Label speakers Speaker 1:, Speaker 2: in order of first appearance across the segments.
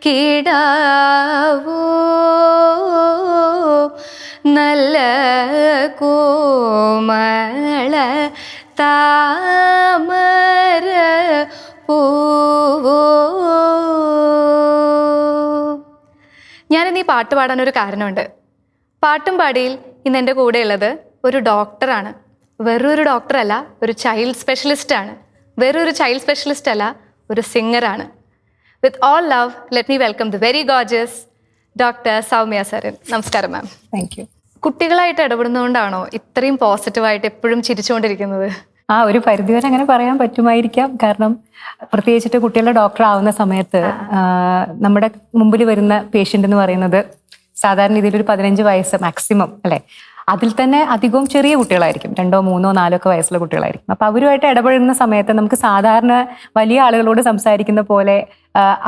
Speaker 1: കിടാവോ നല്ല കോമള താമര പൂവോ. ഞാനിന്ന് ഈ പാട്ട് പാടാനൊരു കാരണമുണ്ട്. പാട്ടും പാടിയിൽ ഇന്ന് എൻ്റെ കൂടെയുള്ളത് ഒരു ഡോക്ടറാണ്. വെറൊരു ഡോക്ടറല്ല, ഒരു ചൈൽഡ് സ്പെഷ്യലിസ്റ്റാണ്. വെറൊരു ചൈൽഡ് സ്പെഷ്യലിസ്റ്റ് അല്ല, ഒരു സിംഗറാണ്. With all love, let me welcome the very gorgeous doctor Saumya Saran. നമസ്കാരം മാം.
Speaker 2: Thank you.
Speaker 1: കുട്ടികളായിട്ട് ഇടപെടുന്നതുകൊണ്ടാണോ ഇത്രയും പോസിറ്റീവായിട്ട് എപ്പോഴും ചിരിച്ചുകൊണ്ടിരിക്കുന്നത്?
Speaker 2: ഒരു പരിധിവരെ അങ്ങനെ പറയാൻ പറ്റുമായിരിക്കാം. കാരണം പ്രത്യേകിച്ചിട്ട് കുട്ടികളുടെ ഡോക്ടർ ആവുന്ന സമയത്ത് നമ്മുടെ മുമ്പിൽ വരുന്ന പേഷ്യൻ്റ് എന്ന് പറയുന്നത് സാധാരണ രീതിയിൽ ഒരു 15 വയസ്സ് മാക്സിമം അല്ലേ. അതിൽ തന്നെ അധികവും ചെറിയ കുട്ടികളായിരിക്കും, 2, 3, 4 വയസ്സുള്ള കുട്ടികളായിരിക്കും. അപ്പൊ അവരുമായിട്ട് ഇടപെടുന്ന സമയത്ത് നമുക്ക് സാധാരണ വലിയ ആളുകളോട് സംസാരിക്കുന്ന പോലെ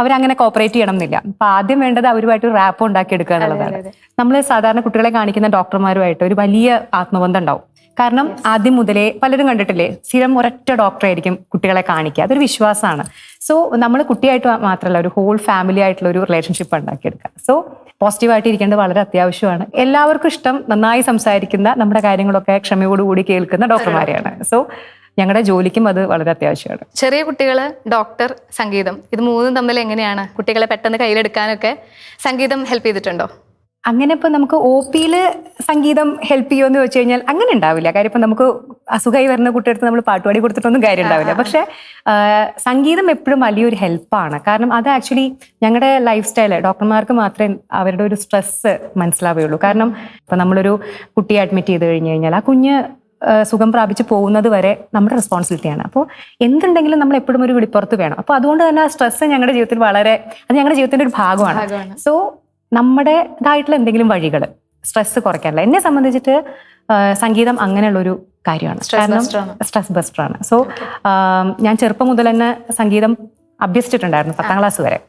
Speaker 2: അവരങ്ങനെ കോപ്പറേറ്റ് ചെയ്യണം എന്നില്ല. അപ്പൊ ആദ്യം വേണ്ടത് അവരുമായിട്ട് റാപ്പ് ഉണ്ടാക്കിയെടുക്കുക എന്നുള്ളതാണ്. നമ്മൾ സാധാരണ കുട്ടികളെ കാണിക്കുന്ന ഡോക്ടർമാരുമായിട്ട് ഒരു വലിയ ആത്മബന്ധം ഉണ്ടാവും. കാരണം ആദ്യം മുതലേ പലരും കണ്ടിട്ടില്ലേ, സ്ഥിരം ഒരൊറ്റ ഡോക്ടറായിരിക്കും കുട്ടികളെ കാണിക്കുക. അതൊരു വിശ്വാസമാണ്. സോ നമ്മൾ കുട്ടിയായിട്ട് മാത്രമല്ല, ഒരു ഹോൾ ഫാമിലി ആയിട്ടുള്ള ഒരു റിലേഷൻഷിപ്പ് ഉണ്ടാക്കിയെടുക്കുക. സോ പോസിറ്റീവായിട്ട് ഇരിക്കേണ്ടത് വളരെ അത്യാവശ്യമാണ്. എല്ലാവർക്കും ഇഷ്ടം നന്നായി സംസാരിക്കുന്ന, നമ്മുടെ കാര്യങ്ങളൊക്കെ ക്ഷമയോടുകൂടി കേൾക്കുന്ന ഡോക്ടർമാരെയാണ്. സോ ഞങ്ങളുടെ ജോലിക്കും അത് വളരെ അത്യാവശ്യമാണ്.
Speaker 1: ചെറിയ കുട്ടികള്, ഡോക്ടർ, സംഗീതം, ഇത് മൂന്നും തമ്മിൽ എങ്ങനെയാണ് കുട്ടികളെ പെട്ടെന്ന് കയ്യിലെടുക്കാനൊക്കെ സംഗീതം ഹെൽപ്പ് ചെയ്തിട്ടുണ്ടോ?
Speaker 2: അങ്ങനെ ഇപ്പൊ നമുക്ക് OP-യിൽ സംഗീതം ഹെൽപ്പ് ചെയ്യുമെന്ന് ചോദിച്ചു കഴിഞ്ഞാൽ അങ്ങനെ ഉണ്ടാവില്ല. കാര്യം ഇപ്പൊ നമുക്ക് അസുഖമായി വരുന്ന കുട്ടിയെടുത്ത് നമ്മൾ പാട്ടുപാടി കൊടുത്തിട്ടൊന്നും കാര്യം ഉണ്ടാവില്ല. പക്ഷെ സംഗീതം എപ്പോഴും വലിയൊരു ഹെൽപ്പാണ്. കാരണം അത് ആക്ച്വലി ഞങ്ങളുടെ ലൈഫ് സ്റ്റൈല്, ഡോക്ടർമാർക്ക് മാത്രമേ അവരുടെ ഒരു സ്ട്രെസ് മനസ്സിലാവുകയുള്ളൂ. കാരണം ഇപ്പൊ നമ്മളൊരു കുട്ടിയെ അഡ്മിറ്റ് ചെയ്ത് കഴിഞ്ഞു കഴിഞ്ഞാൽ ആ കുഞ്ഞ് സുഖം പ്രാപിച്ച് പോകുന്നത് വരെ നമ്മുടെ റെസ്പോൺസിബിലിറ്റിയാണ്. അപ്പോൾ എന്തുണ്ടെങ്കിലും നമ്മൾ എപ്പോഴും ഒരു വിളിപ്പുറത്ത് വേണം. അപ്പോൾ അതുകൊണ്ട് തന്നെ ആ സ്ട്രെസ് ഞങ്ങളുടെ ജീവിതത്തിൽ അത് ഞങ്ങളുടെ ജീവിതത്തിന്റെ ഒരു ഭാഗമാണ്. സോ നമ്മുടേതായിട്ടുള്ള എന്തെങ്കിലും വഴികൾ സ്ട്രെസ് കുറയ്ക്കാനുള്ള, എന്നെ സംബന്ധിച്ചിട്ട് സംഗീതം അങ്ങനെയുള്ളൊരു കാര്യമാണ്. കാരണം സ്ട്രെസ് ബസ്റ്ററാണ്. സോ ഞാൻ ചെറുപ്പം മുതൽ തന്നെ സംഗീതം അഭ്യസിച്ചിട്ടുണ്ടായിരുന്നു 10ാം ക്ലാസ് വരെ.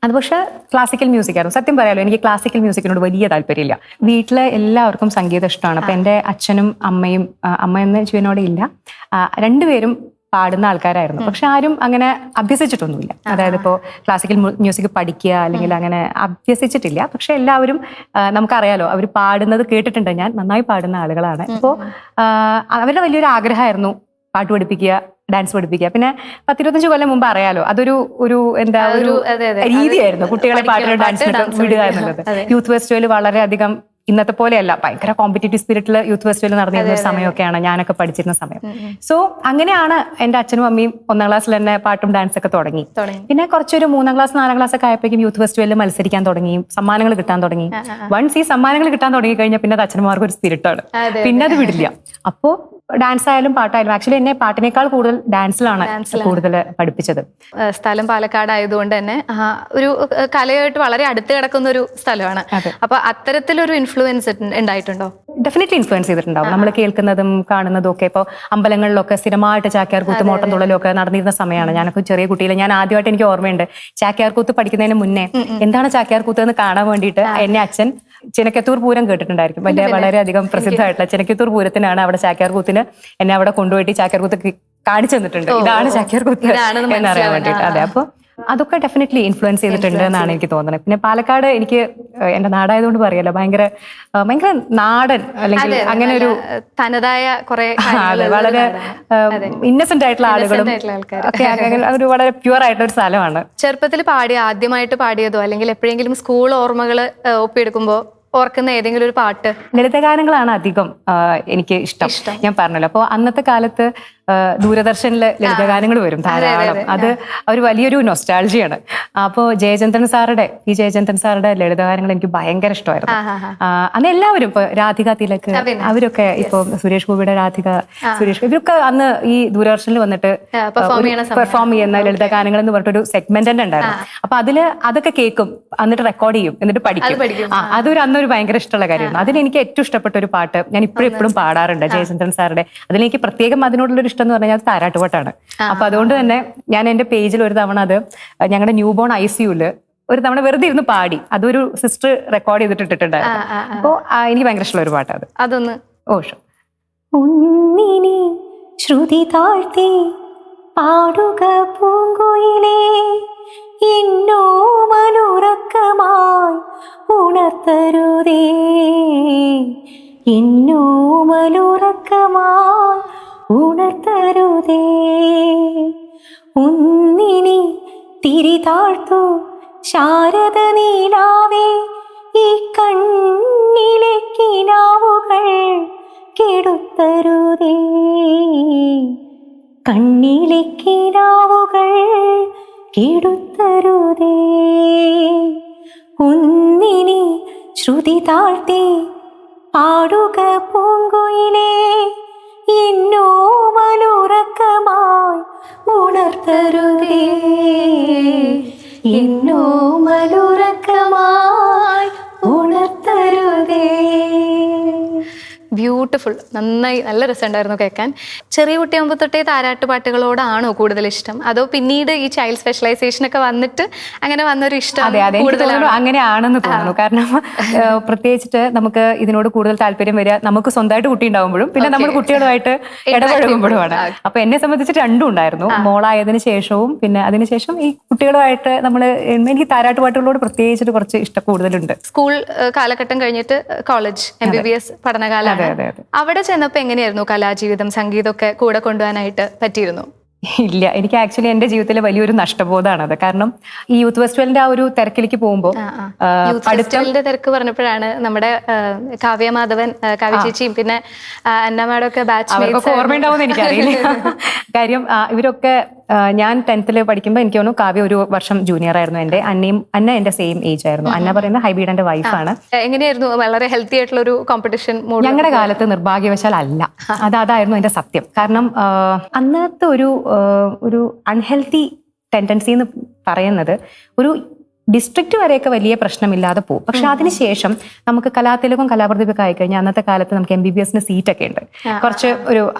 Speaker 2: അത് പക്ഷേ ക്ലാസിക്കൽ മ്യൂസിക് ആയിരുന്നു. സത്യം പറയാലോ, എനിക്ക് ക്ലാസിക്കൽ മ്യൂസിക്കിനോട് വലിയ താല്പര്യമില്ല. വീട്ടിലെ എല്ലാവർക്കും സംഗീതം ഇഷ്ടമാണ്. അപ്പൊ എൻ്റെ അച്ഛനും അമ്മയും, അമ്മ എന്ന ജീവനോടെ ഇല്ല, രണ്ടുപേരും പാടുന്ന ആൾക്കാരായിരുന്നു. പക്ഷെ ആരും അങ്ങനെ അഭ്യസിച്ചിട്ടൊന്നുമില്ല. അതായത് ഇപ്പോൾ ക്ലാസിക്കൽ മ്യൂസിക് പഠിക്കുക അല്ലെങ്കിൽ അങ്ങനെ അഭ്യസിച്ചിട്ടില്ല. പക്ഷെ എല്ലാവരും നമുക്കറിയാലോ, അവർ പാടുന്നത് കേട്ടിട്ടുണ്ട്. ഞാൻ നന്നായി പാടുന്ന ആളുകളാണ്. ഇപ്പോൾ അവരുടെ വലിയൊരു ആഗ്രഹമായിരുന്നു പാട്ട് പഠിപ്പിക്കുക, ഡാൻസ് പഠിപ്പിക്കുക. പിന്നെ 10-25 കൊല്ലം മുമ്പ് അറിയാലോ, അതൊരു എന്താ ഒരു രീതിയായിരുന്നു കുട്ടികളെ പാട്ടിലും ഡാൻസിലൊക്കെ വിടുക എന്നുള്ളത്. യൂത്ത് ഫെസ്റ്റിവൽ വളരെയധികം ഇന്നത്തെ പോലെയല്ല, ഭയങ്കര കോമ്പറ്റേറ്റീവ് സ്പിരിറ്റിൽ യൂത്ത് ഫെസ്റ്റിവൽ നടന്നിരുന്ന ഒരു സമയമൊക്കെയാണ് ഞാനൊക്കെ പഠിച്ചിരുന്ന സമയം. സോ അങ്ങനെയാണ് എൻ്റെ അച്ഛനും അമ്മയും 1ാം ക്ലാസ്സിൽ തന്നെ പാട്ടും ഡാൻസ് ഒക്കെ തുടങ്ങി. പിന്നെ കുറച്ചൊരു 3ാം ക്ലാസ് 4ാം ക്ലാസ് ഒക്കെ ആയപ്പോഴേക്കും യൂത്ത് ഫെസ്റ്റിവലിൽ മത്സരിക്കാൻ തുടങ്ങി, സമ്മാനങ്ങൾ കിട്ടാൻ തുടങ്ങി. വൺസ് ഈ സമ്മാനങ്ങൾ കിട്ടാൻ തുടങ്ങി കഴിഞ്ഞാൽ പിന്നെ അത് അച്ഛന്മാർക്ക് ഒരു സ്പിരിറ്റാണ്, പിന്നെ അത് വിടില്ല. അപ്പോൾ ഡാൻസ് ആയാലും പാട്ടായാലും, ആക്ച്വലി എന്നെ പാട്ടിനേക്കാൾ കൂടുതൽ ഡാൻസിലാണ് കൂടുതൽ പഠിപ്പിച്ചത്.
Speaker 1: സ്ഥലം പാലക്കാട് ആയതുകൊണ്ട് തന്നെ ഒരു കലയായിട്ട് വളരെ അടുത്ത് കിടക്കുന്ന ഒരു സ്ഥലമാണ്. അപ്പൊ അത്തരത്തിലൊരു ഇൻഫ്ലുവൻസ് ഉണ്ടായിട്ടുണ്ടോ?
Speaker 2: ഡെഫിനറ്റ്ലി ഇൻഫ്ലുവൻസ് ചെയ്തിട്ടുണ്ടാവും. നമ്മൾ കേൾക്കുന്നതും കാണുന്നതും ഒക്കെ. ഇപ്പോൾ അമ്പലങ്ങളിലൊക്കെ സ്ഥിരമായിട്ട് ചാക്യാർകൂത്തും ഓട്ടം തുള്ളലും ഒക്കെ നടന്നിരുന്ന സമയമാണ്. ഞാനൊക്കെ ചെറിയ കുട്ടിയിൽ, ഞാൻ ആദ്യമായിട്ട് എനിക്ക് ഓർമ്മയുണ്ട്, ചാക്യാർകൂത്ത് പഠിക്കുന്നതിന് മുന്നേ എന്താണ് ചാക്യാർകൂത്ത് എന്ന് കാണാൻ വേണ്ടിയിട്ട് എന്നെ അച്ഛൻ ചിനക്കത്തൂർ പൂരം കേട്ടിട്ടുണ്ടായിരിക്കും, വളരെയധികം പ്രസിദ്ധമായിട്ടുള്ള ചിനക്കത്തൂർ പൂരത്തിനാണ് അവിടെ ചാക്യാർകൂത്തിന് എന്നെ അവിടെ കൊണ്ടുപോയിട്ട് ചാക്യാർകൂത്ത് കാണിച്ചു തന്നിട്ടുണ്ട്. ഇതാണ് ചാക്യാർകൂത്ത് എന്നറിയാൻ വേണ്ടിയിട്ട്. അതെ, അപ്പോൾ അതൊക്കെ ഡെഫിനറ്റ്ലി ഇൻഫ്ലുവൻസ് ചെയ്തിട്ടുണ്ട് എന്നാണ് എനിക്ക് തോന്നുന്നത്. പിന്നെ പാലക്കാട് എനിക്ക് എൻ്റെ നാടായതുകൊണ്ട് പറയല്ലോ, ഭയങ്കര നാടൻ അല്ലെങ്കിൽ അങ്ങനെ ഒരു
Speaker 1: തനതായ കുറെ
Speaker 2: വളരെ ഇന്നസെന്റ് ആയിട്ടുള്ള ആളുകളും ഒക്കെ, ഒരു വളരെ പ്യുവർ ആയിട്ടുള്ള ഒരു സ്ഥലമാണ്.
Speaker 1: ചെറുപ്പത്തിൽ ആദ്യമായിട്ട് പാടിയതോ അല്ലെങ്കിൽ എപ്പോഴെങ്കിലും സ്കൂൾ ഓർമ്മകൾ ഒപ്പിയെടുക്കുമ്പോ ഓർക്കുന്ന ഏതെങ്കിലും ഒരു പാട്ട്?
Speaker 2: ലളിതഗാനങ്ങളാണ് അധികം എനിക്ക് ഇഷ്ടം. ഞാൻ പറഞ്ഞല്ലോ, അപ്പോൾ അന്നത്തെ കാലത്ത് ദൂരദർശനിലെ ലളിതഗാനങ്ങൾ വരും ധാരാളം. അത് ഒരു വലിയൊരു നൊസ്റ്റാൾജിയാണ്. അപ്പോൾ ജയചന്ദ്രൻ സാറുടെ ലളിതഗാനങ്ങൾ എനിക്ക് ഭയങ്കര ഇഷ്ടമായിരുന്നു. അന്ന് എല്ലാവരും ഇപ്പൊ രാധിക തിലക്, അവരൊക്കെ, ഇപ്പൊ സുരേഷ് ഗോപിയുടെ രാധിക, ഇവരൊക്കെ അന്ന് ഈ ദൂരദർശനിൽ വന്നിട്ട് പെർഫോം ചെയ്യുന്ന ലളിതഗാനങ്ങൾ എന്ന് പറഞ്ഞിട്ടൊരു സെഗ്മെന്റ് തന്നെ ഉണ്ടായിരുന്നു. അപ്പൊ അതൊക്കെ കേൾക്കും, എന്നിട്ട് റെക്കോർഡ് ചെയ്യും, എന്നിട്ട് പഠിക്കും. അതൊരു അന്നൊരു ഭയങ്കര ഇഷ്ടമുള്ള കാര്യമാണ്. അതിലെനിക്ക് ഏറ്റവും ഇഷ്ടപ്പെട്ട ഒരു പാട്ട് ഞാൻ എപ്പോഴും പാടാറുണ്ട്, ജയചന്ദ്രൻ സാറുടെ. അതിലെനിക്ക് പ്രത്യേകം അതിനോടുള്ളൊരു ഇഷ്ടം എന്ന് പറഞ്ഞാൽ അത് താരാട്ടുപാട്ടാണ്. അപ്പൊ അതുകൊണ്ട് തന്നെ ഞാൻ എൻ്റെ പേജിൽ ഒരു തവണ അത് ഞങ്ങളുടെ ന്യൂ ബോൺ ICUല് ഒരു തവണ വെറുതെ ഇരുന്ന് പാടി. അതൊരു സിസ്റ്റർ റെക്കോർഡ് ചെയ്തിട്ടിട്ടുണ്ടായിരുന്നു. അപ്പോൾ എനിക്ക് ഭയങ്കര ഇഷ്ടമുള്ള ഒരു പാട്ട് അത്.
Speaker 1: അതൊന്ന്
Speaker 2: ശ്രുതി താഴ്ത്തി പാടുക പൂങ്കുയിലേ എന്നോമലുറക്കമായി ഉണർത്തരുതേ, എന്നോമലുറക്കമായി ഉണർത്തരുതേ. ഒന്നിനി തിരി താഴ്ത്തു ശാരദ നീലാവേ, ഈ കണ്ണിലെ കിനാവുകൾ കെടുത്തരുതേ, കണ്ണിലെ കിനാവുകൾ കെടുത്തരുതേ. ഒന്നിനി ശ്രുതി താഴ്ത്തി പാടുക പൂങ്കുയിലേ, എന്നോമലുറക്കമായി ഉണർത്തരുതേ, എന്നോമലുറക്കമായി ഉണർത്തരുതേ.
Speaker 1: ബ്യൂട്ടിഫുൾ, നന്നായി, നല്ല രസമുണ്ടായിരുന്നു കേൾക്കാൻ. ചെറിയ കുട്ടിയാകുമ്പോൾ തൊട്ടേ താരാട്ട് പാട്ടുകളോടാണോ കൂടുതൽ ഇഷ്ടം, അതോ പിന്നീട് ഈ ചൈൽഡ് സ്പെഷ്യലൈസേഷൻ ഒക്കെ വന്നിട്ട് അങ്ങനെ വന്നൊരു ഇഷ്ടം കൂടുതലാണോ?
Speaker 2: അങ്ങനെയാണെന്ന് തോന്നുന്നു. കാരണം പ്രത്യേകിച്ചിട്ട് നമുക്ക് ഇതിനോട് കൂടുതൽ താല്പര്യം വരിക നമുക്ക് സ്വന്തമായിട്ട് കുട്ടി ഉണ്ടാകുമ്പോഴും പിന്നെ നമ്മൾ കുട്ടികളുമായിട്ട് ഇടപഴകുമ്പോഴുമാണ്. അപ്പൊ എന്നെ സംബന്ധിച്ച് രണ്ടും ഉണ്ടായിരുന്നു. മോളായതിനു ശേഷവും പിന്നെ അതിനുശേഷം ഈ കുട്ടികളുമായിട്ട് എനിക്ക് താരാട്ട് പാട്ടുകളോട് പ്രത്യേകിച്ചിട്ട് കുറച്ച് ഇഷ്ടം കൂടുതലുണ്ട്.
Speaker 1: സ്കൂൾ കാലഘട്ടം കഴിഞ്ഞിട്ട് കോളേജ് MBBS പഠനകാലം, അവിടെ ചെന്നപ്പോ എങ്ങനെയായിരുന്നു കലാജീവിതം, സംഗീതമൊക്കെ കൂടെ കൊണ്ടുപോകാനായിട്ട് പറ്റിയിരുന്നു?
Speaker 2: ഇല്ല, എനിക്ക് ആക്ച്വലി എന്റെ ജീവിതത്തിലെ വലിയൊരു നഷ്ടബോധമാണത്. കാരണം ഈ യൂത്ത് ഫെസ്റ്റിവലിന്റെ ആ ഒരു തിരക്കിലേക്ക് പോകുമ്പോൾ
Speaker 1: ഫെസ്റ്റിവലിന്റെ തിരക്ക് പറഞ്ഞപ്പോഴാണ് നമ്മുടെ കാവ്യ മാധവൻ, കാവ്യ ചേച്ചിയും പിന്നെ അന്ന മാഡം ഒക്കെ ബാച്ച്
Speaker 2: ഓർമ്മയുണ്ടാവുമെന്ന് എനിക്കറിയില്ല. കാര്യം ഇവരൊക്കെ ഞാൻ 10th പഠിക്കുമ്പോൾ എനിക്ക് തോന്നുന്നു കാവ്യ ഒരു വർഷം ജൂനിയർ ആയിരുന്നു. അന്ന എന്റെ സെയിം ഏജ് ആയിരുന്നു. അന്ന പറയുന്ന ഹൈബീഡന്റെ വൈഫാണ്.
Speaker 1: എങ്ങനെയായിരുന്നു? വളരെ ഹെൽത്തി ആയിട്ടുള്ള ഒരു കോമ്പറ്റീഷൻ
Speaker 2: ഞങ്ങളുടെ കാലത്ത് നിർഭാഗ്യവശാൽ അല്ല. അതായിരുന്നു എന്റെ സത്യം. കാരണം അന്നത്തെ ഒരു അൺഹെൽത്തി ടെൻഡൻസി എന്ന് പറയുന്നത് ഒരു ഡിസ്ട്രിക്റ്റ് വരെയൊക്കെ വലിയ പ്രശ്നമില്ലാതെ പോകും. പക്ഷെ അതിനുശേഷം നമുക്ക് കലാതിലകം കലാപ്രതിഭയൊക്കെ ആയിക്കഴിഞ്ഞാൽ അന്നത്തെ കാലത്ത് നമുക്ക് MBBS സീറ്റൊക്കെ ഉണ്ട്, കുറച്ച്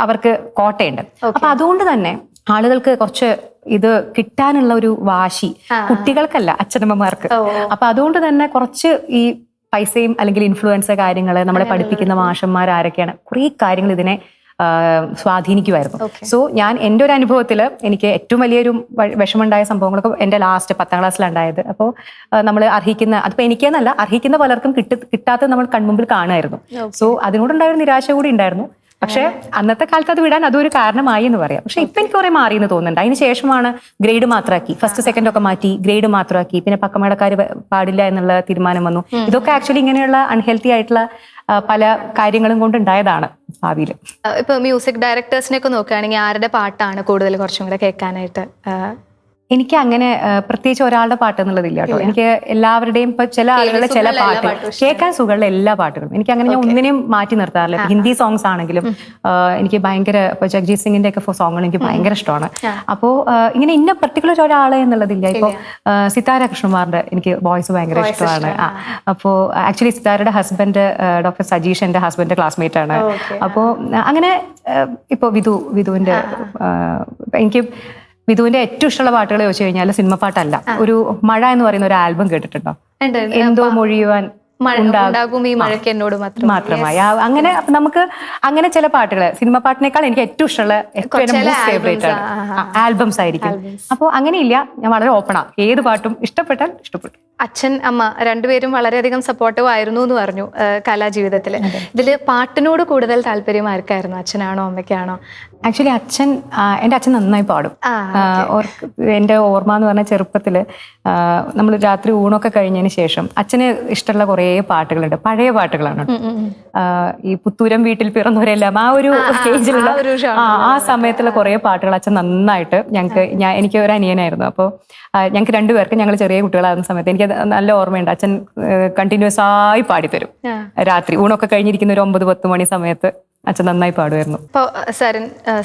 Speaker 2: അവർക്ക് കോട്ടയുണ്ട്. അപ്പൊ അതുകൊണ്ട് തന്നെ ആളുകൾക്ക് കുറച്ച് ഇത് കിട്ടാനുള്ള ഒരു വാശി കുട്ടികൾക്കല്ല, അച്ഛനമ്മമാർക്ക്. അപ്പൊ അതുകൊണ്ട് തന്നെ കുറച്ച് ഈ പൈസയും അല്ലെങ്കിൽ ഇൻഫ്ലുവൻസ് കാര്യങ്ങൾ നമ്മളെ പഠിപ്പിക്കുന്ന മാഷന്മാർ ആരൊക്കെയാണ് കുറേ കാര്യങ്ങൾ ഇതിനെ സ്വാധീനിക്കുമായിരുന്നു. സോ ഞാൻ എൻ്റെ ഒരു അനുഭവത്തിൽ എനിക്ക് ഏറ്റവും വലിയൊരു വിഷമമുണ്ടായ സംഭവങ്ങളൊക്കെ എൻ്റെ ലാസ്റ്റ് 10th ക്ലാസ്സിലുണ്ടായത്. അപ്പോൾ നമ്മൾ അതിപ്പോൾ എനിക്കെന്നല്ല, അർഹിക്കുന്ന പലർക്കും കിട്ടാത്തത് നമ്മൾ കൺമുമ്പിൽ കാണുമായിരുന്നു. സോ അതിനോടുണ്ടായൊരു നിരാശ കൂടി ഉണ്ടായിരുന്നു. പക്ഷെ അന്നത്തെ കാലത്ത് അത് വിടാൻ അതൊരു കാരണമായി എന്ന് പറയാം. പക്ഷെ ഇപ്പൊ എനിക്ക് കുറെ മാറി എന്ന് തോന്നുന്നുണ്ട്. അതിന് ശേഷമാണ് ഗ്രേഡ് മാത്രമാക്കി, ഫസ്റ്റ് സെക്കൻഡ് ഒക്കെ മാറ്റി ഗ്രേഡ് മാത്രമാക്കി, പിന്നെ പക്കമേടക്കാർ പാടില്ല എന്നുള്ള തീരുമാനം വന്നു. ഇതൊക്കെ ആക്ച്വലി ഇങ്ങനെയുള്ള അൺഹെൽത്തി ആയിട്ടുള്ള പല കാര്യങ്ങളും കൊണ്ടുണ്ടായതാണ് ഭാവിയിൽ.
Speaker 1: ഇപ്പൊ മ്യൂസിക് ഡയറക്ടേഴ്സിനെ ഒക്കെ നോക്കുകയാണെങ്കിൽ ആരുടെ പാട്ടാണ് കൂടുതൽ കുറച്ചും കൂടെ കേൾക്കാനായിട്ട്?
Speaker 2: എനിക്ക് അങ്ങനെ പ്രത്യേകിച്ച് ഒരാളുടെ പാട്ട് എന്നുള്ളതില്ല കേട്ടോ. എനിക്ക് എല്ലാവരുടെയും ഇപ്പൊ ചില ആളുകളുടെ ചില പാട്ട് കേൾക്കാൻ സുഖമുള്ള എല്ലാ പാട്ടുകളും എനിക്ക് അങ്ങനെ ഞാൻ ഒന്നിനെയും മാറ്റി നിർത്താറില്ല. ഹിന്ദി സോങ്സ് ആണെങ്കിലും എനിക്ക് ഭയങ്കര, ഇപ്പൊ ജഗ്ജീത് സിംഗിന്റെ ഒക്കെ സോങ്ങുകൾ എനിക്ക് ഭയങ്കര ഇഷ്ടമാണ്. അപ്പോ ഇങ്ങനെ ഇന്ന പെർട്ടിക്കുലർ ഒരാളെ എന്നുള്ളതില്ല. ഇപ്പൊ സിതാര കൃഷ്ണകുമാറിന്റെ എനിക്ക് വോയിസ് ഭയങ്കര ഇഷ്ടമാണ്. അപ്പോ ആക്ച്വലി സിതാരയുടെ ഹസ്ബൻഡ് ഡോക്ടർ സജീഷ് എന്റെ ഹസ്ബൻഡിന്റെ ക്ലാസ്മേറ്റ് ആണ്. അപ്പോ അങ്ങനെ ഇപ്പൊ വിധുവിന്റെ എനിക്ക് വിധുവിന്റെ ഏറ്റവും ഇഷ്ടമുള്ള പാട്ടുകൾ ചോദിച്ചു കഴിഞ്ഞാൽ സിനിമ പാട്ടല്ല, ഒരു മഴ എന്ന് പറയുന്ന ഒരു ആൽബം കേട്ടിട്ടുണ്ടോ? എന്തോ മൊഴിയുവാൻ
Speaker 1: ഉണ്ടാകും ഈ മഴയ്ക്ക് എന്നോട്
Speaker 2: മാത്രമായി. അങ്ങനെ നമുക്ക് അങ്ങനെ ചില പാട്ടുകൾ സിനിമ പാട്ടിനേക്കാൾ എനിക്ക് ഏറ്റവും ഇഷ്ടമുള്ള ഫേവറേറ്റ് ആണ് ആൽബംസ് ആയിരിക്കും. അപ്പോൾ അങ്ങനെയില്ല, ഞാൻ വളരെ ഓപ്പണാ, ഏത് പാട്ടും ഇഷ്ടപ്പെട്ടാൽ ഇഷ്ടപ്പെട്ടു.
Speaker 1: അച്ഛൻ അമ്മ രണ്ടുപേരും വളരെയധികം സപ്പോർട്ടീവ് ആയിരുന്നു എന്ന് പറഞ്ഞു കലാജീവിതത്തിൽ. ഇതില് പാട്ടിനോട് കൂടുതൽ താല്പര്യം ആർക്കായിരുന്നു, അച്ഛനാണോ അമ്മയ്ക്കാണോ?
Speaker 2: ആക്ച്വലി എൻ്റെ അച്ഛൻ നന്നായി പാടും. എൻ്റെ ഓർമ്മ എന്ന് പറഞ്ഞാൽ ചെറുപ്പത്തിൽ നമ്മൾ രാത്രി ഊണൊക്കെ കഴിഞ്ഞതിന് ശേഷം അച്ഛന് ഇഷ്ടമുള്ള കുറേ പാട്ടുകളുണ്ട്, പഴയ പാട്ടുകളാണ്. ഈ പുത്തൂരം വീട്ടിൽ പിറന്നവരെല്ലാം ആ ഒരു സ്റ്റേജിലുള്ള ആ സമയത്തുള്ള കുറേ പാട്ടുകൾ അച്ഛൻ നന്നായിട്ട് എനിക്ക് ഒരു അനിയനായിരുന്നു. അപ്പോൾ ഞങ്ങൾക്ക് രണ്ടുപേർക്കും, ഞങ്ങൾ ചെറിയ കുട്ടികളാകുന്ന സമയത്ത് എനിക്ക് നല്ല ഓർമ്മയുണ്ട്. അച്ഛൻ കണ്ടിന്യൂസ് ആയി പാടിത്തരും. രാത്രി ഊണൊക്കെ കഴിഞ്ഞിരിക്കുന്ന ഒരു 9-10 മണി സമയത്ത് അച്ഛൻ നന്നായി പാടുമായിരുന്നു.
Speaker 1: ഇപ്പോൾ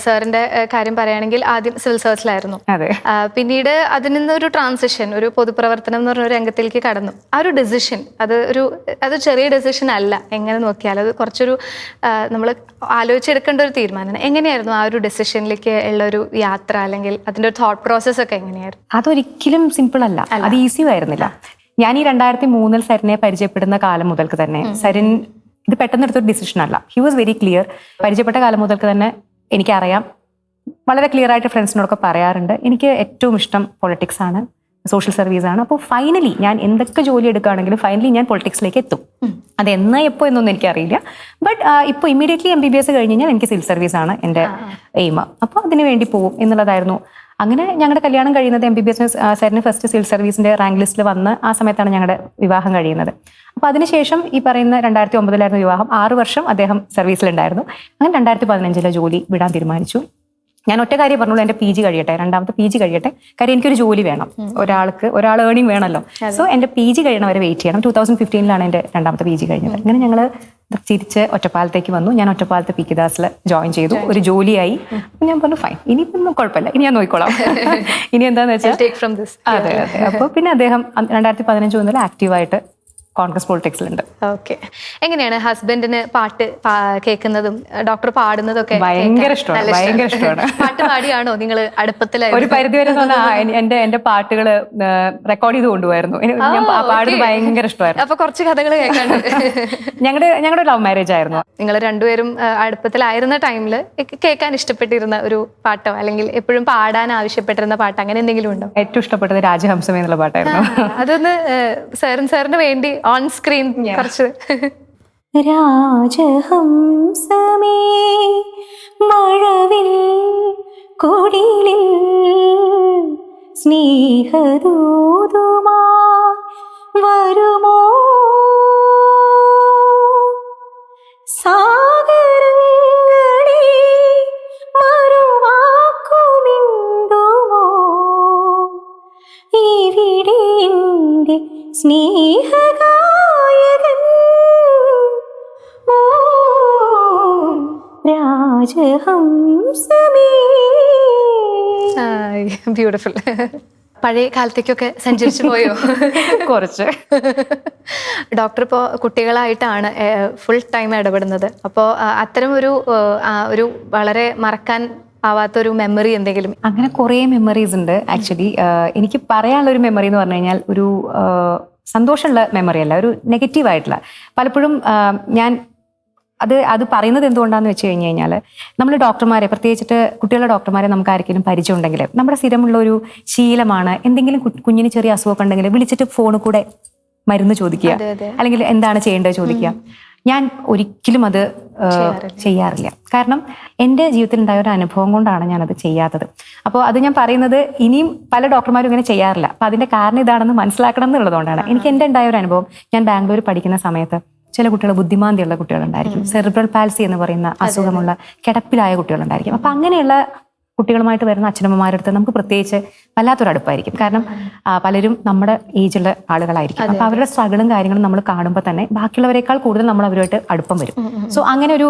Speaker 1: സാറിന്റെ കാര്യം പറയുകയാണെങ്കിൽ ആദ്യം സിവിൽ സർവീസിലായിരുന്നു.
Speaker 2: അതെ.
Speaker 1: പിന്നീട് അതിൽ നിന്നൊരു ട്രാൻസിഷൻ, ഒരു പൊതുപ്രവർത്തനം എന്ന് പറഞ്ഞ ഒരു രംഗത്തിലേക്ക് കടന്നു. ആ ഒരു ഡെസിഷൻ അത് ചെറിയ ഡെസിഷൻ അല്ല, എങ്ങനെ നോക്കിയാൽ അത് കുറച്ചൊരു നമ്മൾ ആലോചിച്ചെടുക്കേണ്ട ഒരു തീരുമാനമാണ്. എങ്ങനെയായിരുന്നു ആ ഒരു ഡെസിഷനിലേക്ക് ഉള്ള ഒരു യാത്ര, അല്ലെങ്കിൽ അതിന്റെ ഒരു തോട്ട് പ്രോസസ് ഒക്കെ എങ്ങനെയായിരുന്നു?
Speaker 2: അതൊരിക്കലും സിമ്പിൾ അല്ല, അത് ഈസി ആയിരുന്നില്ല. ഞാൻ ഈ 2003 സരിനെ പരിചയപ്പെടുന്ന കാലം മുതൽക്ക് തന്നെ സരിൻ ഇത് പെട്ടെന്ന് എടുത്തൊരു ഡിസിഷൻ അല്ല. He was very clear. പരിചയപ്പെട്ട കാലം മുതൽക്ക് തന്നെ എനിക്കറിയാം, വളരെ ക്ലിയർ ആയിട്ട് ഫ്രണ്ട്സിനോടൊക്കെ പറയാറുണ്ട്, എനിക്ക് ഏറ്റവും ഇഷ്ടം പൊളിറ്റിക്സ് ആണ്, സോഷ്യൽ സർവീസാണ്. അപ്പോൾ ഫൈനലി ഞാൻ എന്തൊക്കെ ജോലി എടുക്കുകയാണെങ്കിലും ഫൈനലി ഞാൻ പൊളിറ്റിക്സിലേക്ക് എത്തും. അത് എന്നാ എപ്പോൾ എന്നൊന്നും എനിക്കറിയില്ല. ബട്ട് ഇപ്പോൾ ഇമ്മീഡിയറ്റ്ലി MBBS കഴിഞ്ഞ് കഴിഞ്ഞാൽ എനിക്ക് സിവിൽ സർവീസാണ് എൻ്റെ എയിം. അപ്പോൾ അതിന് വേണ്ടി പോകും എന്നുള്ളതായിരുന്നു. അങ്ങനെ ഞങ്ങളുടെ കല്യാണം കഴിയുന്നത് MBBS സാറിന് ഫസ്റ്റ് സിവിൽ സർവീസിൻ്റെ റാങ്ക് ലിസ്റ്റിൽ വന്ന് ആ സമയത്താണ് ഞങ്ങളുടെ വിവാഹം കഴിയുന്നത്. അപ്പോൾ അതിനുശേഷം ഈ പറയുന്ന 2009 വിവാഹം, 6 വർഷം അദ്ദേഹം സർവീസിലുണ്ടായിരുന്നു. അങ്ങനെ 2015 ജോലി വിടാൻ തീരുമാനിച്ചു. ഞാൻ ഒറ്റ കാര്യം പറഞ്ഞോളൂ, എൻ്റെ PG കഴിയട്ടെ, രണ്ടാമത്തെ PG കഴിയട്ടെ. കാര്യം എനിക്കൊരു ജോലി വേണം, ഒരാൾ ഏർണിംഗ് വേണമല്ലോ. സോ എൻ്റെ PG കഴിയണവരെ വെയിറ്റ് ചെയ്യണം. 2015 എൻ്റെ രണ്ടാമത്തെ PG കഴിഞ്ഞത്. അങ്ങനെ ഞങ്ങൾ തിരിച്ച് ഒറ്റപ്പാലത്തേക്ക് വന്നു. ഞാൻ ഒറ്റപ്പാലത്തെ PK ദാസിൽ ജോയിൻ ചെയ്തു. ഒരു ജോലിയായി. ഞാൻ പറഞ്ഞു ഫൈൻ, ഇനിയിപ്പം കുഴപ്പമില്ല, ഇനി ഞാൻ നോക്കിക്കോളാം. ഇനി എന്താന്ന് വെച്ചാൽ അതെ. അപ്പോൾ പിന്നെ അദ്ദേഹം 2015 മുതൽ ആക്റ്റീവായിട്ട് കോൺഗ്രസ് പൊളിറ്റിക്സിലുണ്ട്.
Speaker 1: ഓക്കെ. എങ്ങനെയാണ് ഹസ്ബൻഡിന് പാട്ട് കേൾക്കുന്നതും ഡോക്ടർ പാടുന്നതും ഒക്കെ?
Speaker 2: ഭയങ്കര ഇഷ്ടമാണ്.
Speaker 1: പാട്ട് പാടിയാണോ നിങ്ങൾ അടുപ്പത്തിലായി?
Speaker 2: ഒരു പരിധിവരെ എന്റെ പാട്ടുകൾ റെക്കോർഡ് ചെയ്ത് കൊണ്ടുപോയിരുന്നു. ഞാൻ പാടുന്നത് ഭയങ്കര ഇഷ്ടമായിരുന്നു.
Speaker 1: അപ്പൊ കുറച്ച് കഥകൾ കേൾക്കാണ്ട്.
Speaker 2: ഞങ്ങളുടെ ലവ് മാരേജ് ആയിരുന്നു.
Speaker 1: നിങ്ങൾ രണ്ടുപേരും അടുപ്പത്തിലായിരുന്ന ടൈമിൽ കേൾക്കാൻ ഇഷ്ടപ്പെട്ടിരുന്ന ഒരു പാട്ടോ അല്ലെങ്കിൽ എപ്പോഴും പാടാൻ ആവശ്യപ്പെട്ടിരുന്ന പാട്ട് അങ്ങനെ എന്തെങ്കിലും ഉണ്ടോ?
Speaker 2: ഏറ്റവും ഇഷ്ടപ്പെട്ടത് രാജഹംസമേ എന്നുള്ള പാട്ടായിരുന്നു.
Speaker 1: അതൊന്ന് സാറിന് വേണ്ടി ഓൺ സ്ക്രീൻ കുറച്ച്.
Speaker 2: രാജഹംസമേ മഴവിൽ കുടിലിൽ സ്നേഹദൂതുമാ വരുമോ സാഗരങ്ങളെ മറുവാക്കുമിണ്ടുമോ ഇവിടെ എൻ്റെ സ്നേഹഗായകൻ രാജഹംസമേ.
Speaker 1: ബ്യൂട്ടിഫുൾ. പഴയ കാലത്തേക്കൊക്കെ സഞ്ചരിച്ചു പോയോ?
Speaker 2: കുറച്ച്.
Speaker 1: ഡോക്ടർ ഇപ്പോൾ കുട്ടികളായിട്ടാണ് ഫുൾ ടൈം ഇടപെടുന്നത്. അപ്പോൾ അത്തരം ഒരു വളരെ മറക്കാൻ ആവാത്തൊരു മെമ്മറി എന്തെങ്കിലും? അങ്ങനെ
Speaker 2: കുറേ മെമ്മറീസ് ഉണ്ട്. ആക്ച്വലി എനിക്ക് പറയാനുള്ളൊരു മെമ്മറി എന്ന് പറഞ്ഞു കഴിഞ്ഞാൽ ഒരു സന്തോഷമുള്ള മെമ്മറി അല്ല, ഒരു നെഗറ്റീവായിട്ടുള്ള. പലപ്പോഴും ഞാൻ അത് പറയുന്നത് എന്തുകൊണ്ടാണെന്ന് വെച്ച് കഴിഞ്ഞ് കഴിഞ്ഞാൽ നമ്മൾ ഡോക്ടർമാരെ, പ്രത്യേകിച്ചിട്ട് കുട്ടികളുടെ ഡോക്ടർമാരെ നമുക്ക് ആർക്കെങ്കിലും പരിചയം ഉണ്ടെങ്കിൽ നമ്മുടെ സ്ഥിരമുള്ള ഒരു ശീലമാണ് എന്തെങ്കിലും കുഞ്ഞിന് ചെറിയ അസുഖമൊക്കെ ഉണ്ടെങ്കിൽ വിളിച്ചിട്ട് ഫോണിൽ കൂടെ മരുന്ന് ചോദിക്കുക, അല്ലെങ്കിൽ എന്താണ് ചെയ്യേണ്ടത് ചോദിക്കുക. ഞാൻ ഒരിക്കലും അത് ചെയ്യാറില്ല. കാരണം എൻ്റെ ജീവിതത്തിൽ ഉണ്ടായ ഒരു അനുഭവം കൊണ്ടാണ് ഞാനത് ചെയ്യാത്തത്. അപ്പോൾ അത് ഞാൻ പറയുന്നത് ഇനിയും പല ഡോക്ടർമാരും ഇങ്ങനെ ചെയ്യാറില്ല. അപ്പം അതിൻ്റെ കാരണം ഇതാണെന്ന് മനസ്സിലാക്കണം എന്നുള്ളതുകൊണ്ടാണ്. എനിക്ക് എൻ്റെ ഉണ്ടായ ഒരു അനുഭവം, ഞാൻ ബാംഗ്ലൂർ പഠിക്കുന്ന സമയത്ത് ചില കുട്ടികൾ ബുദ്ധിമാന്തിയുള്ള കുട്ടികളുണ്ടായിരിക്കും, സെറിബ്രൽ പാൽസി എന്ന് പറയുന്ന അസുഖമുള്ള കിടപ്പിലായ കുട്ടികളുണ്ടായിരിക്കും. അപ്പം അങ്ങനെയുള്ള കുട്ടികളുമായിട്ട് വരുന്ന അച്ഛനമ്മമാരുടെ അടുത്ത് നമുക്ക് പ്രത്യേകിച്ച് വല്ലാത്തൊരു അടുപ്പായിരിക്കും. കാരണം പലരും നമ്മുടെ ഏജുള്ള ആളുകളായിരിക്കും. അപ്പം അവരുടെ സ്ട്രഗിളും കാര്യങ്ങളും നമ്മൾ കാണുമ്പോൾ തന്നെ ബാക്കിയുള്ളവരെക്കാൾ കൂടുതൽ നമ്മൾ അവരുമായിട്ട് അടുപ്പം വരും. സോ അങ്ങനെ ഒരു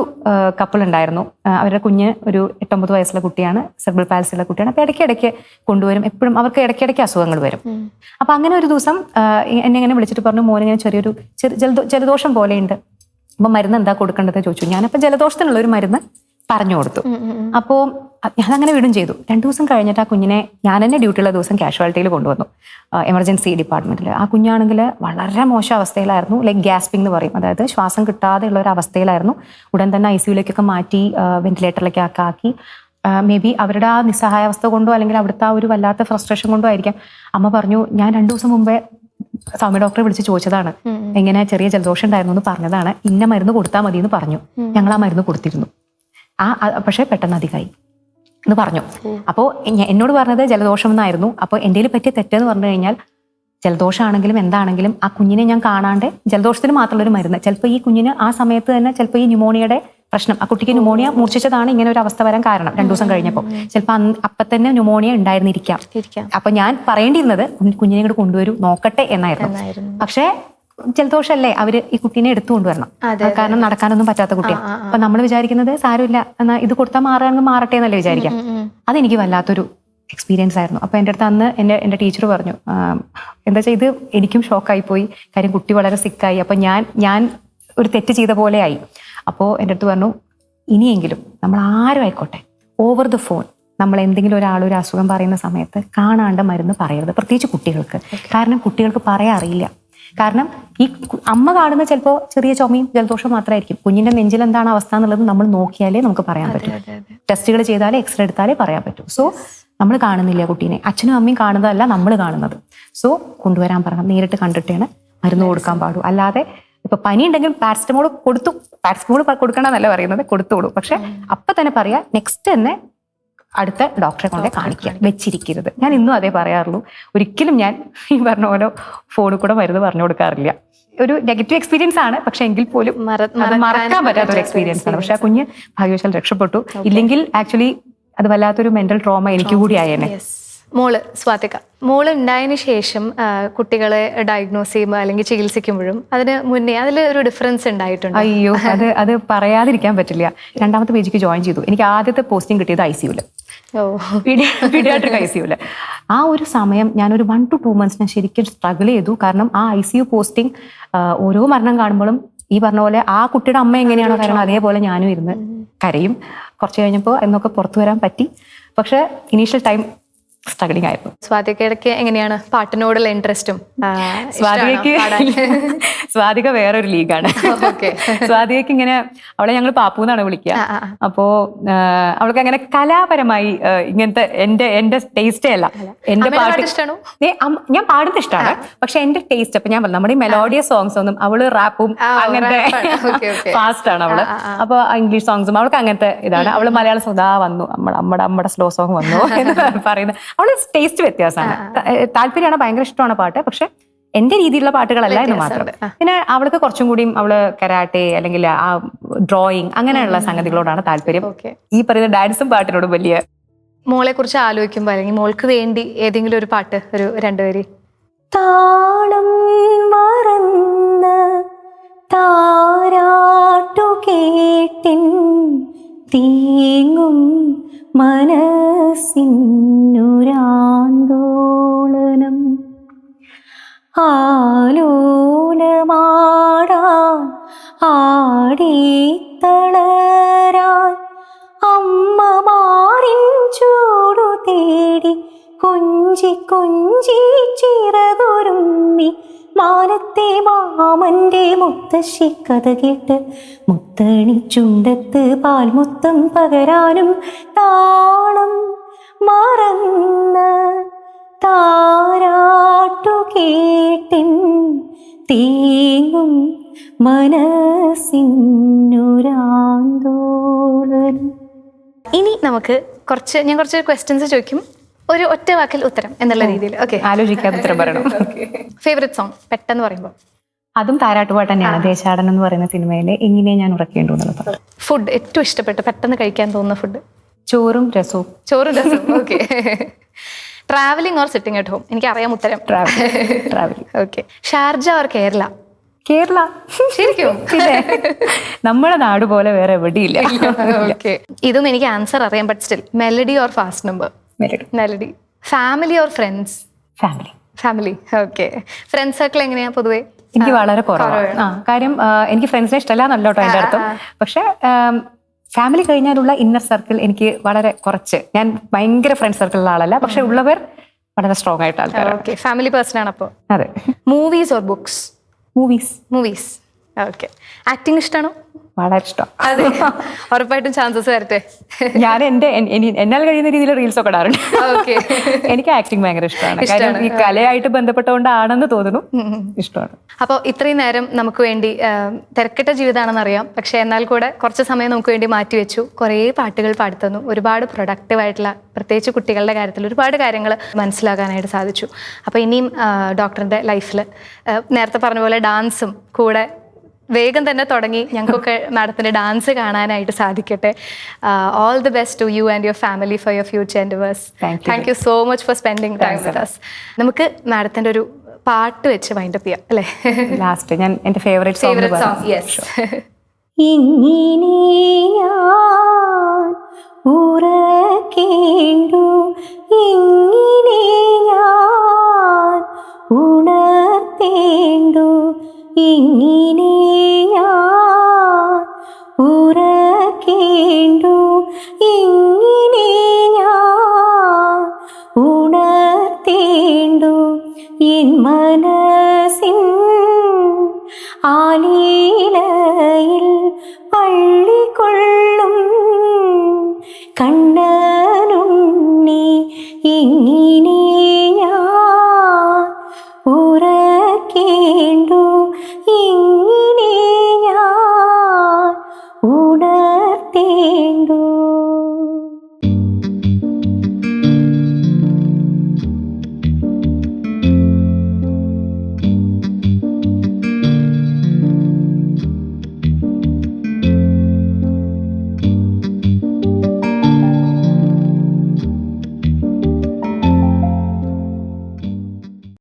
Speaker 2: കപ്പിൾ ഉണ്ടായിരുന്നു. അവരുടെ കുഞ്ഞ് ഒരു 8-9 വയസ്സുള്ള കുട്ടിയാണ്, സെറിബ്രൽ പാൽസി ഉള്ള കുട്ടിയാണ്. അപ്പം ഇടയ്ക്കിടയ്ക്ക് കൊണ്ടുവരും, എപ്പോഴും അവർക്ക് ഇടയ്ക്കിടയ്ക്ക് അസുഖങ്ങൾ വരും. അപ്പം അങ്ങനെ ഒരു ദിവസം എന്നെ ഇങ്ങനെ വിളിച്ചിട്ട് പറഞ്ഞു, മോനിങ്ങനെ ചെറിയൊരു ജലദോഷം പോലെയുണ്ട്, അപ്പം മരുന്ന് എന്താ കൊടുക്കേണ്ടത് ചോദിച്ചു. ഞാനപ്പോൾ ജലദോഷത്തിനുള്ള ഒരു മരുന്ന് പറഞ്ഞു കൊടുത്തു. അപ്പോൾ ഞാനങ്ങനെ വിടും ചെയ്തു. 2 ദിവസം കഴിഞ്ഞിട്ട് ആ കുഞ്ഞിനെ ഞാൻ തന്നെ ഡ്യൂട്ടിയുള്ള ദിവസം കാഷ്വാലിറ്റിയിൽ കൊണ്ടുവന്നു, എമർജൻസി ഡിപ്പാർട്ട്മെന്റിൽ. ആ കുഞ്ഞാണെങ്കിൽ വളരെ മോശം അവസ്ഥയിലായിരുന്നു, ലൈക്ക് ഗ്യാസ്പിംഗ് എന്ന് പറയും, അതായത് ശ്വാസം കിട്ടാതെ ഉള്ള ഒരു അവസ്ഥയിലായിരുന്നു. ഉടൻ തന്നെ ICUയിലേക്കൊക്കെ മാറ്റി വെന്റിലേറ്ററിലേക്കൊക്കെ ആക്കി. മേ ബി അവരുടെ ആ നിസ്സഹായാവസ്ഥ കൊണ്ടോ അല്ലെങ്കിൽ അവിടുത്തെ ആ ഒരു വല്ലാത്ത ഫ്രസ്ട്രേഷൻ കൊണ്ടോ ആയിരിക്കാം. അമ്മ പറഞ്ഞു, ഞാൻ 2 ദിവസം മുമ്പേ സൗമ്യ ഡോക്ടറെ വിളിച്ച് ചോദിച്ചതാണ്, എങ്ങനെ ചെറിയ ജലദോഷം ഉണ്ടായിരുന്നു എന്ന് പറഞ്ഞതാണ്, ഇന്ന മരുന്ന് കൊടുത്താൽ മതി എന്ന് പറഞ്ഞു. ഞങ്ങൾ ആ മരുന്ന് കൊടുത്തിരുന്നു, പക്ഷേ പെട്ടെന്ന് അധികമായി എന്ന് പറഞ്ഞു. അപ്പോൾ എന്നോട് പറഞ്ഞത് ജലദോഷം എന്നായിരുന്നു. അപ്പോൾ എൻ്റെ പറ്റിയ തെറ്റെന്ന് പറഞ്ഞു കഴിഞ്ഞാൽ, ജലദോഷമാണെങ്കിലും എന്താണെങ്കിലും ആ കുഞ്ഞിനെ ഞാൻ കാണാണ്ട് ജലദോഷത്തിന് മാത്രമുള്ളൊരു മരുന്ന്, ചിലപ്പോൾ ഈ കുഞ്ഞിന് ആ സമയത്ത് തന്നെ ചിലപ്പോൾ ഈ ന്യൂമോണിയയുടെ പ്രശ്നം, ആ കുട്ടിക്ക് ന്യൂമോണിയ മൂർച്ഛിച്ചതാണ് ഇങ്ങനെ ഒരു അവസ്ഥ വരാൻ കാരണം. 2 ദിവസം കഴിഞ്ഞപ്പോൾ ചിലപ്പോൾ അപ്പം തന്നെ ന്യൂമോണിയ ഉണ്ടായിരുന്നിരിക്കാം. അപ്പൊ ഞാൻ പറയേണ്ടിയിരുന്നത് കുഞ്ഞിനെ ഇങ്ങോട്ട് കൊണ്ടുവരൂ, നോക്കട്ടെ എന്നായിരുന്നു. പക്ഷേ ജലദോഷമല്ലേ, അവര് ഈ കുട്ടീനെ എടുത്തു കൊണ്ടുവരണം, കാരണം നടക്കാനൊന്നും പറ്റാത്ത കുട്ടിയാണ്. അപ്പൊ നമ്മൾ വിചാരിക്കുന്നത് സാരമില്ല, എന്നാ ഇത് കൊടുത്താൽ മാറുകയാണെങ്കിൽ മാറട്ടെ എന്നല്ലേ വിചാരിക്കാം. അതെനിക്ക് വല്ലാത്തൊരു എക്സ്പീരിയൻസ് ആയിരുന്നു. അപ്പോൾ എൻ്റെ അടുത്ത് അന്ന് എൻ്റെ ടീച്ചർ പറഞ്ഞു, എന്താ വെച്ചാൽ ഇത് എനിക്കും ഷോക്കായി പോയി. കാര്യം കുട്ടി വളരെ സിക്കായി. അപ്പം ഞാൻ ഒരു തെറ്റ് ചെയ്ത പോലെ ആയി. അപ്പോൾ എൻ്റെ അടുത്ത് പറഞ്ഞു, ഇനിയെങ്കിലും നമ്മൾ ആരും ആയിക്കോട്ടെ ഓവർ ദ ഫോൺ നമ്മൾ എന്തെങ്കിലും ഒരാളൊരു അസുഖം പറയുന്ന സമയത്ത് കാണാണ്ട് മരുന്ന് പറയരുത്, പ്രത്യേകിച്ച് കുട്ടികൾക്ക്. കാരണം കുട്ടികൾക്ക് പറയാൻ അറിയില്ല. കാരണം ഈ അമ്മ കാണുന്ന ചിലപ്പോൾ ചെറിയ ചുമയും ജലദോഷം മാത്രമായിരിക്കും. കുഞ്ഞിൻ്റെ നെഞ്ചിൽ എന്താണ് അവസ്ഥ എന്നുള്ളത് നമ്മൾ നോക്കിയാലേ നമുക്ക് പറയാൻ പറ്റും. ടെസ്റ്റുകൾ ചെയ്താലേ എക്സ്റേ എടുത്താലേ പറയാൻ പറ്റും. സോ നമ്മൾ കാണുന്നില്ല കുട്ടീനെ, അച്ഛനും അമ്മയും കാണുന്നതല്ല നമ്മൾ കാണുന്നത്. സോ കൊണ്ടുവരാൻ പറയണം, നേരിട്ട് കണ്ടിട്ടാണ് മരുന്ന് കൊടുക്കാൻ പാടും. അല്ലാതെ ഇപ്പൊ പനി ഉണ്ടെങ്കിൽ പാരസ്റ്റമോൾ കൊടുക്കണമെന്നല്ല പറയുന്നത്, കൊടുത്തോളൂ. പക്ഷെ അപ്പൊ തന്നെ പറയാ നെക്സ്റ്റ് തന്നെ അടുത്ത ഡോക്ടറെ കൊണ്ടേ കാണിക്കുക, വെച്ചിരിക്കരുത്. ഞാൻ ഇന്നും അതേ പറയാറുള്ളൂ. ഒരിക്കലും ഞാൻ ഈ പറഞ്ഞ പോലെ ഫോണിൽ കൂടെ മരുന്ന് പറഞ്ഞു കൊടുക്കാറില്ല. ഒരു നെഗറ്റീവ് എക്സ്പീരിയൻസ് ആണ്, പക്ഷെ എങ്കിൽ പോലും അത് മറക്കാൻ പറ്റാത്ത ഒരു എക്സ്പീരിയൻസ് ആണ്. പക്ഷെ ആ കുഞ്ഞ് ഭാഗ്യവശാൽ രക്ഷപ്പെട്ടു. ഇല്ലെങ്കിൽ ആക്ച്വലി അത് വല്ലാത്തൊരു മെന്റൽ ട്രോമ എനിക്ക് കൂടി ആയേനെ.
Speaker 1: മോള് സ്വാതിക, മോള് ഉണ്ടായതിനു ശേഷം കുട്ടികളെ ഡയഗ്നോസ് ചെയ്യുമ്പോൾ അല്ലെങ്കിൽ ചികിത്സിക്കുമ്പോഴും അതിന് മുന്നേ അതിൽ ഒരു ഡിഫറൻസ് ഉണ്ടായിട്ടുണ്ട്?
Speaker 2: അയ്യോ, അത് പറയാതിരിക്കാൻ പറ്റില്ല. രണ്ടാമത്തെ പേജിക്ക് ജോയിൻ ചെയ്തു. എനിക്ക് ആദ്യത്തെ പോസ്റ്റിംഗ് കിട്ടിയത് ICU-ല്, പീഡിയാട്രിക് ICU-ല്. ആ ഒരു സമയം ഞാനൊരു 1 to 2 months ഞാൻ ശരിക്കും സ്ട്രഗിൾ ചെയ്തു. കാരണം ആ ICU പോസ്റ്റിംഗ് ഓരോ മരണം കാണുമ്പോഴും ഈ പറഞ്ഞ പോലെ ആ കുട്ടിയുടെ അമ്മ എങ്ങനെയാണോ കാരണം അതേപോലെ ഞാനും ഇരുന്ന് കരയും. കുറച്ച് കഴിഞ്ഞപ്പോൾ എന്നൊക്കെ പുറത്തു വരാൻ പറ്റി. പക്ഷെ ഇനീഷ്യൽ ടൈം സ്ട്രഗ്ലിംഗ് ആയിരുന്നു.
Speaker 1: സ്വാതികയ്ക്ക് എങ്ങനെയാണ് പാട്ടിനോടുള്ള ഇൻട്രസ്റ്റും?
Speaker 2: സ്വാതിക വേറൊരു ലീഗാണ്. സ്വാതികയ്ക്ക് ഇങ്ങനെ, അവളെ ഞങ്ങൾ പാപ്പു എന്നാണ് വിളിക്കുക. അപ്പോ അവൾക്ക് അങ്ങനെ കലാപരമായി ഇങ്ങനത്തെ എന്റെ ടേസ്റ്റേ അല്ല. എന്റെ പാട്ട് ഇഷ്ടമാണോ? ഞാൻ പാടുന്നത് ഇഷ്ടമാണ്, പക്ഷെ എന്റെ ടേസ്റ്റ് അപ്പൊ ഞാൻ പറഞ്ഞു നമ്മുടെ ഈ മെലോഡിയസ് സോങ്സ് ഒന്നും, അവള് റാപ്പും അങ്ങനത്തെ ഫാസ്റ്റ് ആണ് അവള്. അപ്പൊ ഇംഗ്ലീഷ് സോങ്സും അവൾക്ക് അങ്ങനത്തെ ഇതാണ്. അവള് മലയാളം സോങ് വന്നു, നമ്മുടെ സ്ലോ സോങ് വന്നു എന്ന് പറയുന്നത്. അവള് ടേസ്റ്റ് വ്യത്യാസമാണ്. താല്പര്യമാണ്, ഭയങ്കര ഇഷ്ടമാണ് പാട്ട്, പക്ഷെ എന്റെ രീതിയിലുള്ള പാട്ടുകളല്ല എന്ന് മാത്രം. പിന്നെ അവൾക്ക് കുറച്ചും കൂടിയും അവള് കരാട്ടെ അല്ലെങ്കിൽ ആ ഡ്രോയിങ് അങ്ങനെയുള്ള സംഗതികളോടാണ് താല്പര്യം. ഈ പറയുന്ന ഡാൻസും പാട്ടിനോടും വലിയ.
Speaker 1: മോളെ കുറിച്ച് ആലോചിക്കുമ്പോ അല്ലെങ്കിൽ മോൾക്ക് വേണ്ടി ഏതെങ്കിലും ഒരു പാട്ട്, ഒരു 2 വരി?
Speaker 3: താളം മറന്ന് താരാട്ടു കേട്ടിൻ തീങ്ങും മനസ്സിനുരാന്തോളനം ആലോലമാടാൻ ആടിത്തളരാൻ അമ്മമാരിൻ ചൂടു തേടി കൊഞ്ചി കൊഞ്ചി ചിറകുരുമ്മി മാനത്തെ മാമന്റെ മുത്തശ്ശി കഥ കേട്ട് മുത്തണി ചുണ്ടത്ത് പാൽമുത്തം പകരാനും താളം മറന്ന് താരാട്ടു കേട്ടിൻ തീങ്ങും മനസ്സിനുരാന്തോളനം.
Speaker 1: ഇനി നമുക്ക് ഞാൻ കുറച്ച് ക്വസ്റ്റ്യൻസ് ചോദിക്കും, ഒരു ഒറ്റ വാക്കിൽ ഉത്തരം എന്നുള്ള രീതിയിൽ. ഓക്കെ,
Speaker 2: ആലോചിക്കാതെ ഉത്തരം പറയണം.
Speaker 1: ഫേവറേറ്റ് സോങ് പെട്ടെന്ന് പറയുമ്പോൾ?
Speaker 2: അതും താരാട്ടുപാട്ട് തന്നെയാണ്. ദേശാടനം എന്ന് പറയുന്ന സിനിമയിലെ എങ്ങനെ ഞാൻ ഉറക്കേണ്ടു എന്നുള്ളത്.
Speaker 1: ഫുഡ് ഏറ്റവും ഇഷ്ടപ്പെട്ട് പെട്ടെന്ന് കഴിക്കാൻ തോന്നുന്ന ഫുഡ്?
Speaker 2: ചോറും രസവും.
Speaker 1: Okay. Travelling or sitting at home? എനിക്കറിയാം ഉത്തരം.
Speaker 2: Travelling.
Speaker 1: Okay. Sharjah or Kerala?
Speaker 2: Kerala.
Speaker 1: ശരിക്കും?
Speaker 2: നമ്മുടെ നാട് പോലെ വേറെ എവിടെയില്ല.
Speaker 1: ഓക്കെ, ഇതും എനിക്ക് ആൻസർ അറിയാം, but still. Melody or fast number? Melody. Family or friends? Family. Okay. Friend circle എങ്ങനെയാ പൊതുവേ?
Speaker 2: എനിക്ക് വളരെ കുറവാണ്. കാര്യം എനിക്ക് ഫ്രണ്ട്സിനെ ഇഷ്ടമല്ല എന്നല്ല കേട്ടോ എൻ്റെ അർത്ഥം. പക്ഷെ ഫാമിലി കഴിഞ്ഞാലുള്ള ഇന്നർ സർക്കിൾ എനിക്ക് വളരെ കുറച്ച്. ഞാൻ ഭയങ്കര ഫ്രണ്ട് സർക്കിളുള്ള ആളല്ല, പക്ഷെ ഉള്ളവർ വളരെ സ്ട്രോങ് ആയിട്ട് ആൾക്കാർ.
Speaker 1: ഓക്കെ, ഫാമിലി പേഴ്സൺ ആണ് അപ്പോൾ.
Speaker 2: അതെ.
Speaker 1: Movies or books? Movies. Okay. Acting ഇഷ്ടമാണോ?
Speaker 2: വളരെ ഇഷ്ടം.
Speaker 1: അതെ, ഉറപ്പായിട്ടും ചാൻസസ് വരട്ടെ.
Speaker 2: ഞാൻ എന്നാൽ കഴിയുന്ന രീതിയിൽ റീൽസ് ഒക്കെ ഇടാറുണ്ട്. എനിക്ക് ആക്ടിങ് ഭയങ്കര ഇഷ്ടമാണ്. കാര്യം ഈ കലയായിട്ട് ബന്ധപ്പെട്ടുകൊണ്ടാണെന്ന് തോന്നുന്നു, ഇഷ്ടമാണ്.
Speaker 1: അപ്പോൾ ഇത്രയും നേരം നമുക്ക് വേണ്ടി തിരക്കിട്ട ജീവിതമാണെന്നറിയാം, പക്ഷെ എന്നാൽ കൂടെ കുറച്ച് സമയം നമുക്ക് വേണ്ടി മാറ്റിവെച്ചു. കുറേ പാട്ടുകൾ പാടിത്തന്നു. ഒരുപാട് പ്രൊഡക്റ്റീവായിട്ടുള്ള, പ്രത്യേകിച്ച് കുട്ടികളുടെ കാര്യത്തിൽ ഒരുപാട് കാര്യങ്ങൾ മനസ്സിലാക്കാനായിട്ട് സാധിച്ചു. അപ്പോൾ ഇനിയും ഡോക്ടറിൻ്റെ ലൈഫിൽ നേരത്തെ പറഞ്ഞ പോലെ ഡാൻസും കൂടെ വേഗം തന്നെ തുടങ്ങി ഞങ്ങൾക്കൊക്കെ മാഡത്തിൻ്റെ ഡാൻസ് കാണാനായിട്ട് സാധിക്കട്ടെ. All the best to you and your family for your future endeavours. Thank you so much for spending time with us. നമുക്ക് മാഡത്തിൻ്റെ ഒരു പാട്ട് വെച്ച് വൈൻഡപ്പ് ചെയ്യാം അല്ലേ?
Speaker 2: ലാസ്റ്റ് ഞാൻ എൻ്റെ ഫേവറേറ്റ് സോങ്.
Speaker 1: യെസ്.
Speaker 3: ഇങ്ങനെ ഞാൻ ഉറക്കേണ്ടു, ഇങ്ങനെ ഞാൻ ഉണർത്തേണ്ടു, ഇങ്ങനെ ഞാൻ ഉറക്കേണ്ടു, ഇങ്ങനെ ഞാൻ ഉണർത്തേണ്ടു എൻ മനസ്സിൻ ആലീലയിൽ പള്ളിക്കൊള്ളും കണ്ണനുണ്ണി ഇങ്ങനെ